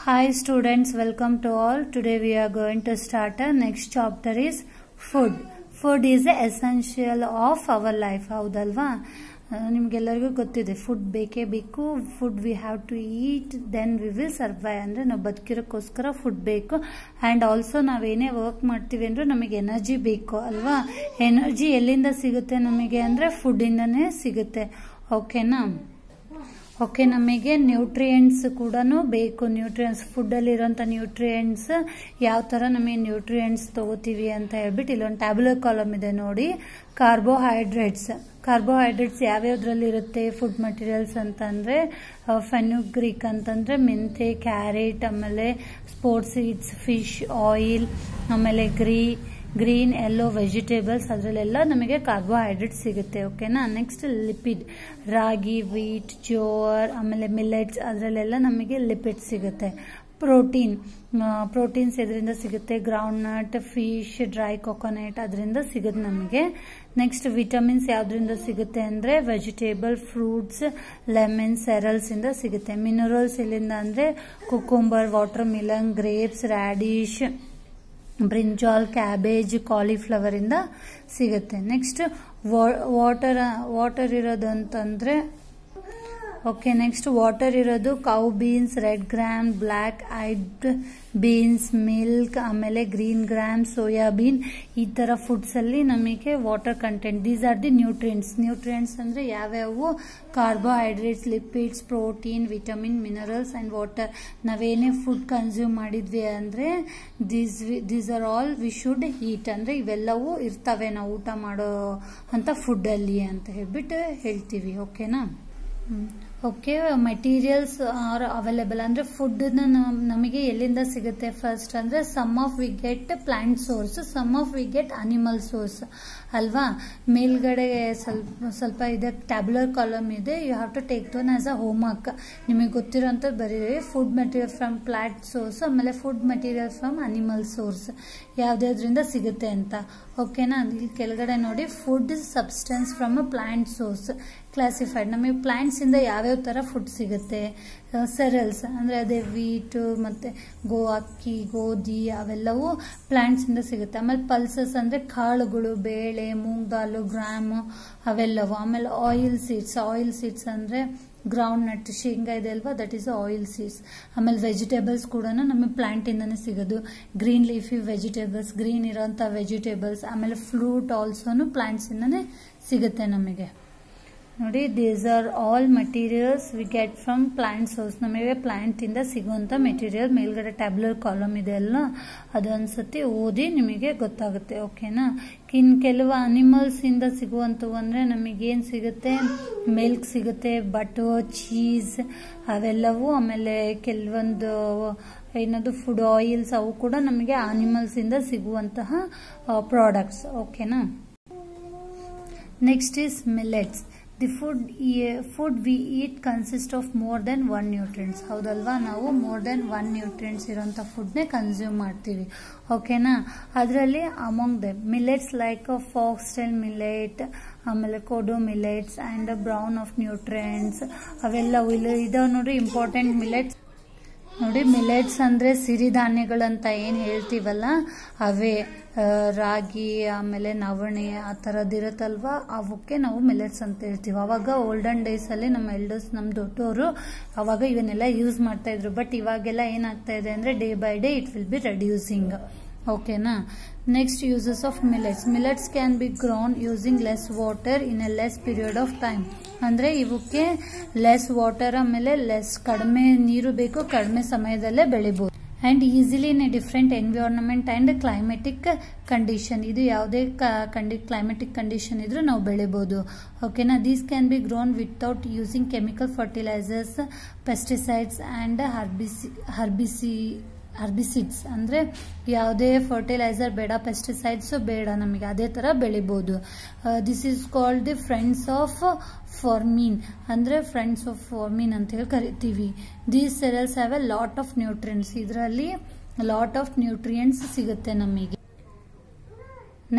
Hi students, welcome to all. Today we are going to start our next chapter is food. Food is the essential of our life. ಹೌದಲ್ವಾ? ನಿಮಗೆಲ್ಲರಿಗೂ ಗೊತ್ತಿದೆ food ಬೇಕೇ ಬೇಕು. Food we have to eat then we will survive. ಅಂದರೆ ನಾವು ಬದುಕಿರೋಕ್ಕೋಸ್ಕರ food ಬೇಕು. And also ನಾವೇನೇ ವರ್ಕ್ ಮಾಡ್ತೀವಿ ಅಂದರೆ ನಮಗೆ ಎನರ್ಜಿ ಬೇಕು ಅಲ್ವಾ? ಎನರ್ಜಿ ಎಲ್ಲಿಂದ ಸಿಗುತ್ತೆ ನಮಗೆ ಅಂದರೆ ಫುಡ್ಡಿಂದನೇ ಸಿಗುತ್ತೆ. ಓಕೆನಾ? ಓಕೆ, ನಮಗೆ ನ್ಯೂಟ್ರಿಯೆಂಟ್ಸ್ ಕೂಡ ಬೇಕು. ನ್ಯೂಟ್ರಿಯೆಂಟ್ಸ್ ಫುಡ್ಡಲ್ಲಿರೋಂಥ ನ್ಯೂಟ್ರಿಯೆಂಟ್ಸ್ ಯಾವ ಥರ ನಮಗೆ ನ್ಯೂಟ್ರಿಯೆಂಟ್ಸ್ ತಗೋತೀವಿ ಅಂತ ಹೇಳ್ಬಿಟ್ಟು ಇಲ್ಲೊಂದು ಟ್ಯಾಬ್ಯುಲರ್ ಕಾಲಮ್ ಇದೆ ನೋಡಿ. ಕಾರ್ಬೋಹೈಡ್ರೇಟ್ಸ್ ಯಾವ್ಯಾವ್ದ್ರಲ್ಲಿ ಇರುತ್ತೆ ಫುಡ್ ಮಟೀರಿಯಲ್ಸ್ ಅಂತಂದರೆ ಫೆನುಗ್ರೀಕ್ ಅಂತಂದರೆ ಮೆಂತೆ, ಕ್ಯಾರೆಟ್, ಆಮೇಲೆ ಸ್ಪೋರ್ಟ್ಸ್ ಸೀಡ್ಸ್, ಫಿಶ್ ಆಯಿಲ್, ಆಮೇಲೆ ಗ್ರೀನ್ ಎಲ್ಲೋ ವೆಜಿಟೇಬಲ್ಸ್, ಅದರಲ್ಲೆಲ್ಲ ನಮಗೆ ಕಾರ್ಬೋಹೈಡ್ರೇಟ್ಸ್ ಸಿಗುತ್ತೆ. ಓಕೆನಾ? ನೆಕ್ಸ್ಟ್ ಲಿಪಿಡ್, ರಾಗಿ, ವೀಟ್, ಜೋವರ್, ಆಮೇಲೆ ಮಿಲೆಟ್ಸ್, ಅದರಲ್ಲೆಲ್ಲ ನಮಗೆ ಲಿಪಿಡ್ ಸಿಗುತ್ತೆ. ಪ್ರೋಟೀನ್ಸ್ ಇದರಿಂದ ಸಿಗುತ್ತೆ. Ground nut, fish, dry coconut ಅದರಿಂದ ಸಿಗುತ್ತೆ ನಮಗೆ. ನೆಕ್ಸ್ಟ್ ವಿಟಮಿನ್ಸ್ ಯಾವ್ದ್ರಿಂದ ಸಿಗುತ್ತೆ ಅಂದರೆ ವೆಜಿಟೇಬಲ್, ಫ್ರೂಟ್ಸ್, ಲೆಮನ್, ಸೆರಲ್ಸ್ ಇಂದ ಸಿಗುತ್ತೆ. ಮಿನರಲ್ಸ್ ಎಲ್ಲಿಂದ ಅಂದರೆ cucumber, watermelon, grapes, radish, brinjal, cabbage, cauliflower ಇಂದ ಸಿಗುತ್ತೆ. ನೆಕ್ಸ್ಟ್ ವಾಟರ್ ಇರೋದು ಅಂತಂದ್ರೆ ಓಕೆ, ನೆಕ್ಸ್ಟ್ ವಾಟರ್ ಇರೋದು cow beans, red gram, black eyed beans, milk, ಆಮೇಲೆ ಗ್ರೀನ್ ಗ್ರಾಮ್, ಸೋಯಾಬೀನ್, ಈ ತರ ಫುಡ್ಸ್ ಅಲ್ಲಿ ನಮಗೆ water content. These are the nutrients ಅಂದ್ರೆ ಯಾವ್ಯಾವು? Carbohydrates, lipids, protein, vitamin, minerals and water. ನಾವೇನೇ ಫುಡ್ ಕನ್ಸ್ಯೂಮ್ ಮಾಡಿದ್ವಿ ಅಂದ್ರೆ these are all we should eat. ಅಂದ್ರೆ ಇವೆಲ್ಲವೂ ಇರ್ತವೆ ನಾವು ಊಟ ಮಾಡೋ ಅಂತ ಫುಡ್ ಅಲ್ಲಿ ಅಂತ ಹೇಳ್ಬಿಟ್ಟು ಹೇಳ್ತೀವಿ. ಓಕೆನಾ? ಓಕೆ, ಮೆಟೀರಿಯಲ್ಸ್ ಆರ್ ಅವೈಲೇಬಲ್ ಅಂದ್ರೆ ಫುಡ್ ನಮಗೆ ಎಲ್ಲಿಂದ ಸಿಗುತ್ತೆ ಫಸ್ಟ್ ಅಂದ್ರೆ some of we get plant source, some of we get animal source ಅಲ್ವಾ? ಮೇಲ್ಗಡೆ ಸ್ವಲ್ಪ ಇದೆ ಟ್ಯಾಬ್ಯುಲರ್ ಕಾಲಮ್ ಇದೆ. You have to take to as a homework. ನಿಮಗೆ ಗೊತ್ತಿರೋಂಥ ಬರೀರಿ food material from plant source, ಆಮೇಲೆ food material from animal source ಯಾವ್ದ್ಯಾವ್ದ್ರಿಂದ ಸಿಗುತ್ತೆ ಅಂತ. ಓಕೆನಾ? ಇಲ್ಲಿ ಕೆಳಗಡೆ ನೋಡಿ, food substance from a plant source classified. ನಮಗೆ ಪ್ಲಾಂಟ್ಸ್ ಇಂದ ಯಾವ್ಯಾವ ತರ ಫುಡ್ ಸಿಗುತ್ತೆ? ಸೆರಲ್ಸ್ ಅಂದ್ರೆ ಅದೇ ವೀಟ್ ಮತ್ತೆ ಅಕ್ಕಿ, ಗೋಧಿ ಅವೆಲ್ಲವೂ ಪ್ಲಾಂಟ್ಸ್ ಇಂದ ಸಿಗುತ್ತೆ. ಆಮೇಲೆ ಪಲ್ಸಸ್ ಅಂದ್ರೆ ಕಾಳುಗಳು, ಬೇಳೆ, ಮೂಂಗ್ ದಾಲು, ಗ್ರಾಮ್ ಅವೆಲ್ಲವೂ. ಆಮೇಲೆ ಆಯಿಲ್ ಸೀಡ್ಸ್ ಅಂದ್ರೆ ಗ್ರೌಂಡ್ ನಟ್, ಶೇಂಗಾ ಇದೆ ಅಲ್ವಾ, ದಟ್ ಈಸ್ ಆಯಿಲ್ ಸೀಡ್ಸ್. ಆಮೇಲೆ ವೆಜಿಟೇಬಲ್ಸ್ ಕೂಡ ನಮಗೆ ಪ್ಲಾಂಟ್ ಇಂದಾನೆ ಸಿಗೋದು. ಗ್ರೀನ್ ಲೀಫಿ ವೆಜಿಟೇಬಲ್ಸ್, ಗ್ರೀನ್ ಇರೋಂಥ ವೆಜಿಟೇಬಲ್ಸ್. ಆಮೇಲೆ ಫ್ರೂಟ್ ಆಲ್ಸೋನು ಪ್ಲಾಂಟ್ಸ್ ಇಂದಾನೆ ಸಿಗುತ್ತೆ ನಮಗೆ. ನೋಡಿ, these are all materials we get from plant source. ನಮಗೆ ಪ್ಲಾಂಟ್ ಇಂದ ಸಿಗುವಂತ ಮೆಟೀರಿಯಲ್. ಮೇಲ್ಗಡೆ ಟ್ಯಾಬ್ಯುಲರ್ ಕಾಲಮ್ ಇದೆ ಅಲ್ಲ, ಅದೊಂದ್ಸತಿ ಓದಿ ನಿಮಗೆ ಗೊತ್ತಾಗುತ್ತೆ. ಓಕೆನಾ? ಕೆಲವು ಅನಿಮಲ್ಸ್ ಇಂದ ಸಿಗುವಂತವು ಅಂದ್ರೆ ನಮಗೇನ್ ಸಿಗುತ್ತೆ? ಮಿಲ್ಕ್ ಸಿಗುತ್ತೆ, ಬಟರ್, ಚೀಸ್ ಅವೆಲ್ಲವೂ. ಆಮೇಲೆ ಕೆಲವೊಂದು ಏನದು ಫುಡ್ ಆಯಿಲ್ಸ್, ಅವು ಕೂಡ ನಮಗೆ ಅನಿಮಲ್ಸ್ ಇಂದ ಸಿಗುವಂತಹ ಪ್ರಾಡಕ್ಟ್ಸ್. ಓಕೆನಾ? Next is millets. The food we eat consists of more than one nutrients. ಹೌದಲ್ವಾ? ನಾವು more than one nutrients ಇರೋಂಥ ಫುಡ್ನೇ ಕನ್ಸ್ಯೂಮ್ ಮಾಡ್ತೀವಿ. ಓಕೆನಾ? ಅದರಲ್ಲಿ among them millets like foxtail millet, ಆಮೇಲೆ kodo millets and brown of nutrients ಅವೆಲ್ಲವೂ ಇದಾವೆ ನೋಡಿ. ಇಂಪಾರ್ಟೆಂಟ್ ಮಿಲೆಟ್ಸ್ ನೋಡಿ. ಮಿಲೆಟ್ಸ್ ಅಂದ್ರೆ ಸಿರಿಧಾನ್ಯಗಳಂತ ಏನ್ ಹೇಳ್ತೀವಲ್ಲ ಅವೇ. ರಾಗಿ, ಆಮೇಲೆ ನವಣೆ ಆ ಥರದ್ದಿರುತ್ತಲ್ವಾ, ಅವಕ್ಕೆ ನಾವು ಮಿಲೆಟ್ಸ್ ಅಂತ ಹೇಳ್ತೀವಿ. ಅವಾಗ ಓಲ್ಡನ್ ಡೇಸ್ ಅಲ್ಲಿ ನಮ್ಮ ಎಲ್ಡರ್ಸ್, ನಮ್ಮ ದೊಡ್ಡವರು ಅವಾಗ ಇವನ್ನೆಲ್ಲ ಯೂಸ್ ಮಾಡ್ತಾ ಇದ್ರು. ಬಟ್ ಇವಾಗೆಲ್ಲ ಏನಾಗ್ತಾ ಇದೆ ಅಂದ್ರೆ day by day it will be reducing. ಓಕೆನಾ? Next uses of millets can be grown using less water in a less period of time. ಅಂದ್ರೆ ಇವಕ್ಕೆ ಲೆಸ್ ವಾಟರ್, ಆಮೇಲೆ ಕಡಿಮೆ ನೀರು ಬೇಕು, ಕಡಿಮೆ ಸಮಯದಲ್ಲೇ ಬೆಳಿಬಹುದು. And easily in a different environment and climatic condition. ಇದು ಯಾವುದೇ ಕ್ಲೈಮೆಟಿಕ್ ಕಂಡೀಷನ್ ಇದ್ರೂ ನಾವು ಬೆಳಿಬಹುದು. ಓಕೆನಾ? These can be grown without using chemical fertilisers, pesticides and herbicides. ಅಂದ್ರೆ ಯಾವುದೇ ಫರ್ಟಿಲೈಸರ್ ಬೇಡ, ಪೆಸ್ಟಿಸೈಡ್ಸ್ ಬೇಡ, ನಮಗೆ ಅದೇ ತರ ಬೆಳಿಬಹುದು. This is called the friends of farming. ಅಂದ್ರೆ ಫ್ರೆಂಡ್ಸ್ ಆಫ್ ಫಾರ್ಮಿನ್ ಅಂತ ಹೇಳಿ ಕರಿತೀವಿ. These cereals have a lot of nutrients. ಇದರಲ್ಲಿ ಲಾಟ್ ಆಫ್ ನ್ಯೂಟ್ರಿಯೆಂಟ್ಸ್ ಸಿಗುತ್ತೆ ನಮಗೆ.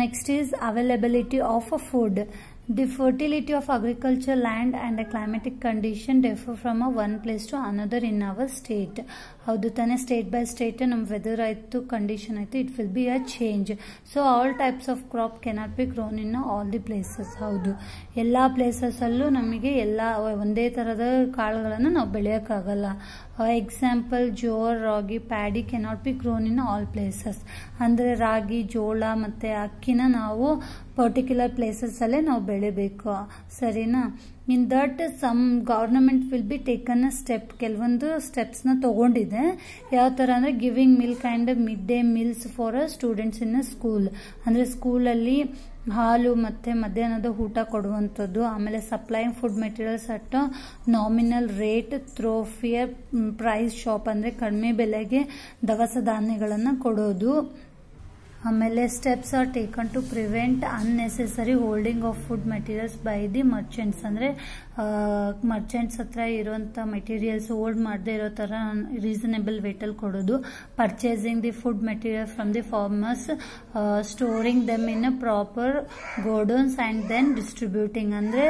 Next is availability of food. The fertility of agriculture land and the climatic condition differ from one place to another in our state. ಹೌದು ತಾನೇ, state by state ನಮ್ಮ weather ಆಯಿತು, condition ಆಯಿತು, it will be a change. So all types of crop cannot be grown in all the places. ಹೌದು, ಎಲ್ಲ ಪ್ಲೇಸಸ್ಸಲ್ಲೂ ನಮಗೆ ಎಲ್ಲ ಒಂದೇ ಥರದ ಕಾಳುಗಳನ್ನು ನಾವು ಬೆಳೆಯೋಕ್ಕಾಗಲ್ಲ. Example jowar, ragi, paddy cannot be grown in all places. ಅಂದರೆ ರಾಗಿ, ಜೋಳ ಮತ್ತು ಅಕ್ಕಿನ ನಾವು ಪರ್ಟಿಕ್ಯುಲರ್ ಪ್ಲೇಸಸ್ಸಲ್ಲೇ ನಾವು ಬೆಳಿಬೇಕು, ಸರಿನಾ? In that some government will be taken a step, ಕೆಲವೊಂದು ಸ್ಟೆಪ್ಸ್ನ ತಗೊಂಡಿದೆ. ಯಾವ ಥರ ಅಂದರೆ giving milk and mid day meals for students in a school. ಅಂದರೆ ಸ್ಕೂಲಲ್ಲಿ ಹಾಲು ಮತ್ತು ಮಧ್ಯಾಹ್ನದ ಊಟ ಕೊಡುವಂಥದ್ದು. ಆಮೇಲೆ supplying food materials at nominal rate through fair price shop, ಅಂದರೆ ಕಡಿಮೆ ಬೆಲೆಗೆ ದವಸ ಧಾನ್ಯಗಳನ್ನು ಕೊಡೋದು. ಆಮೇಲೆ steps are taken to prevent unnecessary holding of food materials by the merchants. ಅಂದರೆ ಮರ್ಚೆಂಟ್ಸ್ ಹತ್ರ ಇರುವಂಥ ಮೆಟೀರಿಯಲ್ಸ್ ಹೋಲ್ಡ್ ಮಾಡದೇ ಇರೋ ಥರ ರೀಸನೇಬಲ್ ವೇಟಲ್ಲಿ ಕೊಡೋದು. Purchasing the food material from the farmers, storing them in a proper godowns and then distributing. ಅಂದರೆ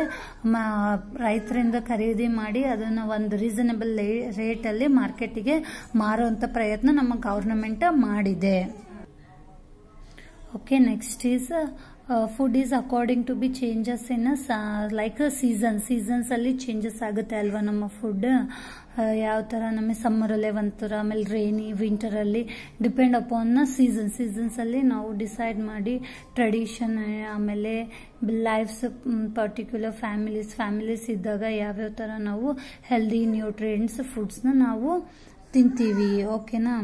ರೈತರಿಂದ ಖರೀದಿ ಮಾಡಿ ಅದನ್ನು ಒಂದು ರೀಸನೇಬಲ್ ರೇಟಲ್ಲಿ ಮಾರ್ಕೆಟಿಗೆ ಮಾರುವಂಥ ಪ್ರಯತ್ನ ನಮ್ಮ ಗವರ್ನಮೆಂಟ್ ಮಾಡಿದೆ. Okay, next is food is according to be changes in like a seasons ಅಲ್ಲಿ ಚೇಂಜಸ್ ಆಗುತ್ತೆ ಅಲ್ವಾ ನಮ್ಮ ಫುಡ್. ಯಾವ ಥರ ನಮಗೆ ಸಮ್ಮರಲ್ಲೇ ಒಂಥರ, ಆಮೇಲೆ ರೈನಿ, ವಿಂಟರಲ್ಲಿ ಡಿಪೆಂಡ್ ಅಪಾನ್ ಸೀಸನ್ಸಲ್ಲಿ ನಾವು ಡಿಸೈಡ್ ಮಾಡಿ ಟ್ರೆಡಿಷನ್, ಆಮೇಲೆ ಲೈಫ್ಸ್, ಪರ್ಟಿಕ್ಯುಲರ್ ಫ್ಯಾಮಿಲೀಸ್ ಇದ್ದಾಗ ಯಾವ್ಯಾವ ಥರ ನಾವು ಹೆಲ್ದಿ ನ್ಯೂಟ್ರಿಯೆಂಟ್ಸ್ ಫುಡ್ಸ್ನ ನಾವು ತಿಂತೀವಿ. ಓಕೆನಾ?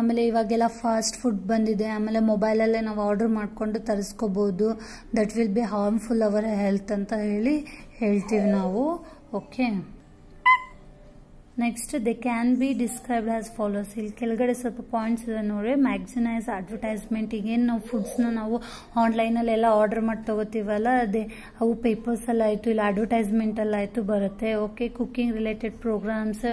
ಆಮೇಲೆ ಇವಾಗೆಲ್ಲ ಫಾಸ್ಟ್ ಫುಡ್ ಬಂದಿದೆ, ಆಮೇಲೆ ಮೊಬೈಲಲ್ಲೇ ನಾವು ಆರ್ಡರ್ ಮಾಡಿಕೊಂಡು ತರಿಸ್ಕೋಬೋದು. That will be harmful our health ಅಂತ ಹೇಳ್ತೀವಿ ನಾವು. Okay, next they can be described as follows. ಇಲ್ಲಿ ಕೆಳಗಡೆ ಸ್ವಲ್ಪ ಪಾಯಿಂಟ್ಸ್ ಇದೆ ನೋಡಿ. Magazine as advertisement. ಈಗೇನು ನಾವು ಫುಡ್ಸ್ನ ನಾವು ಆನ್ಲೈನಲ್ಲೆಲ್ಲ ಆರ್ಡರ್ ಮಾಡಿ ತಗೋತೀವಲ್ಲ, ಅದೇ ಅವು ಪೇಪರ್ಸಲ್ಲಾಯಿತು, ಇಲ್ಲ ಅಡ್ವರ್ಟೈಸ್ಮೆಂಟಲ್ಲಾಯಿತು ಬರುತ್ತೆ. Okay, cooking related programmes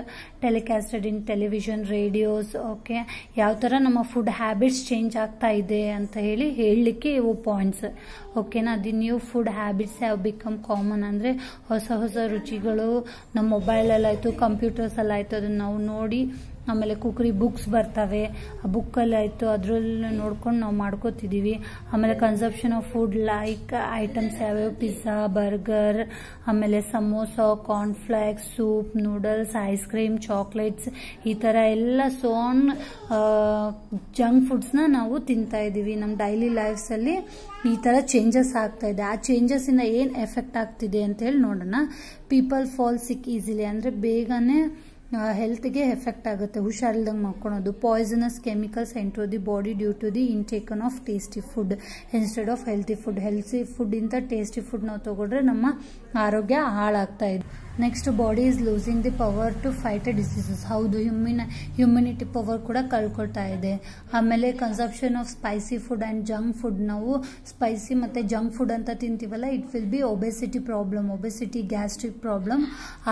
telecasted in television, radios. Okay, ಯಾವ ಥರ ನಮ್ಮ ಫುಡ್ ಹ್ಯಾಬಿಟ್ಸ್ ಚೇಂಜ್ ಆಗ್ತಾ ಇದೆ ಅಂತ ಹೇಳಲಿಕ್ಕೆ ಇವು ಪಾಯಿಂಟ್ಸ್. ಓಕೆನಾ? The new food habits have become common. ಅಂದರೆ ಹೊಸ ರುಚಿಗಳು ನಮ್ಮ ಮೊಬೈಲಲ್ಲಾಯಿತು, ಕಂಪ್ಯೂಟರ್ಸಲ್ಲಾಯಿತು, ಅದನ್ನು ನಾವು ನೋಡಿ, ಆಮೇಲೆ ಕುಕ್ರಿ ಬುಕ್ಸ್ ಬರ್ತವೆ, ಆ ಬುಕ್ಕಲ್ಲಾಯಿತು ಅದರಲ್ಲಿ ನೋಡ್ಕೊಂಡು ನಾವು ಮಾಡ್ಕೋತಿದ್ದೀವಿ. ಆಮೇಲೆ consumption of food like items ಯಾವ್ಯಾವ, ಪಿಜ್ಜಾ, ಬರ್ಗರ್, ಆಮೇಲೆ samosa, cornflakes, soup, noodles, ice cream, chocolates, ಈ ಥರ ಎಲ್ಲ ಸೋನ್ ಜಂಕ್ ಫುಡ್ಸ್ನ ನಾವು ತಿಂತಾ ಇದ್ದೀವಿ. ನಮ್ಮ ಡೈಲಿ ಲೈಫ್ಸಲ್ಲಿ ಈ ಥರ ಚೇಂಜಸ್ ಆಗ್ತಾ ಇದೆ. ಆ ಚೇಂಜಸ್ಸಿಂದ ಏನು ಎಫೆಕ್ಟ್ ಆಗ್ತಿದೆ ಅಂತ ಹೇಳಿ ನೋಡೋಣ. ಪೀಪಲ್ ಫಾಲ್ ಸಿಕ್ ಈಸಿಲಿ, ಅಂದರೆ ಬೇಗನೆ ಹೆಲ್ತ್ಗೆ ಎಫೆಕ್ಟ್ ಆಗುತ್ತೆ, ಹುಷಾರಿಲ್ದಂಗೆ ಮಾಡ್ಕೊಳೋದು. Poisonous chemicals enter the body due to the intake of tasty food instead of healthy food. Healthy food ಇಂತ ಟೇಸ್ಟಿ ಫುಡ್ ನಾವು ತಗೊಂಡ್ರೆ ನಮ್ಮ ಆರೋಗ್ಯ ಹಾಳಾಗ್ತಾ ಇದೆ. Next, body is losing the power to fight diseases. ಹೌದು, ಹ್ಯುಮಿನಿಟಿ ಪವರ್ ಕೂಡ ಕಳ್ಕೊಳ್ತಾ ಇದೆ. ಆಮೇಲೆ consumption of spicy food and junk food. ನಾವು ಸ್ಪೈಸಿ ಮತ್ತು ಜಂಕ್ ಫುಡ್ ಅಂತ ತಿಂತೀವಲ್ಲ, it will be obesity problem, obesity, gastric problem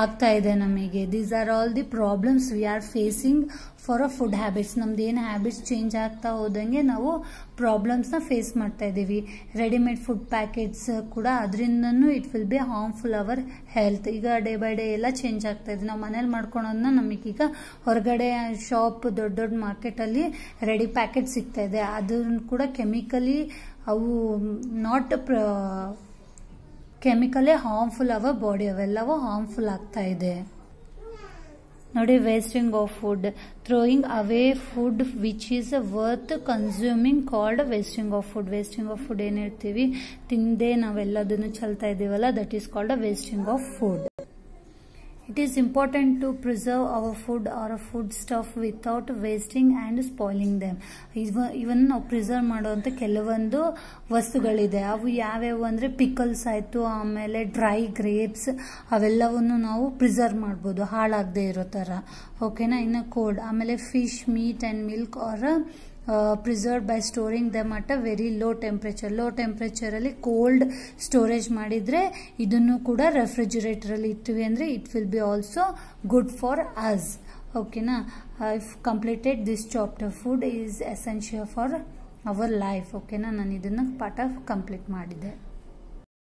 ಆಗ್ತಾ ಇದೆ ನಮಗೆ. These are all the problems we are facing for a food habits. ನಮ್ದು ಏನು ಹ್ಯಾಬಿಟ್ಸ್ ಚೇಂಜ್ ಆಗ್ತಾ ಹೋದಂಗೆ ನಾವು ಪ್ರಾಬ್ಲಮ್ಸ್ನ ಫೇಸ್ ಮಾಡ್ತಾ ಇದ್ದೀವಿ. ರೆಡಿಮೇಡ್ ಫುಡ್ ಪ್ಯಾಕೆಟ್ಸ್ ಕೂಡ ಅದರಿಂದನೂ it will be harmful our health. ಈಗ ಡೇ ಬೈ ಡೇ ಎಲ್ಲ ಚೇಂಜ್ ಆಗ್ತಾ ಇದೆ. ನಾವು ಮನೇಲಿ ಮಾಡ್ಕೊಳೋದನ್ನ ನಮಗೀಗ ಹೊರಗಡೆ ಶಾಪ್, ದೊಡ್ಡ ಮಾರ್ಕೆಟಲ್ಲಿ ರೆಡಿ ಪ್ಯಾಕೆಟ್ ಸಿಗ್ತಾ ಇದೆ. ಅದನ್ನು ಕೂಡ ಕೆಮಿಕಲಿ, ಅವು ನಾಟ್ ಕೆಮಿಕಲೇ ಹಾರ್ಮ್ಫುಲ್ ಅವರ್ ಬಾಡಿ, ಅವೆಲ್ಲವೂ ಹಾರ್ಮ್ಫುಲ್ ಆಗ್ತಾ ಇದೆ. ನೋಡಿ, wasting of food, throwing away food which is worth consuming called wasting of food. Wasting of food ಏನು ಹೇಳ್ತೀವಿ, ತಿಂದೇ ನಾವೆಲ್ಲದನ್ನು ಚೆಲ್ತಾ ಇದ್ದೀವಲ್ಲ, that is called a wasting of food. It is important to preserve our food or a food stuff without wasting and spoiling them. ಇವನ್ ನಾವು preserve ಮಾಡುವಂಥ ಕೆಲವೊಂದು ವಸ್ತುಗಳಿದೆ. ಅವು ಯಾವ್ಯಾವು ಅಂದರೆ ಪಿಕಲ್ಸ್ ಆಯಿತು, ಆಮೇಲೆ ಡ್ರೈ ಗ್ರೇಪ್ಸ್, ಅವೆಲ್ಲವನ್ನು ನಾವು ಪ್ರಿಸರ್ವ್ ಮಾಡ್ಬೋದು ಹಾಳಾಗದೆ ಇರೋ ಥರ. ಓಕೆನಾ? ಇನ್ನು ಕೋಲ್ಡ್, ಆಮೇಲೆ fish, meat and milk are preserved by storing them at a very low temperature. Low ಟೆಂಪ್ರೇಚರಲ್ಲಿ ಕೋಲ್ಡ್ ಸ್ಟೋರೇಜ್ ಮಾಡಿದರೆ, ಇದನ್ನು ಕೂಡ ರೆಫ್ರಿಜಿರೇಟರಲ್ಲಿ ಇಟ್ಟಿವಿ ಅಂದರೆ it will be also good for us. ಓಕೆನಾ? If completed this chapter, food is essential for our life. ಓಕೆನಾ? ನಾನು ಇದನ್ನು ಪಾಠ ಕಂಪ್ಲೀಟ್ ಮಾಡಿದ್ದೆ.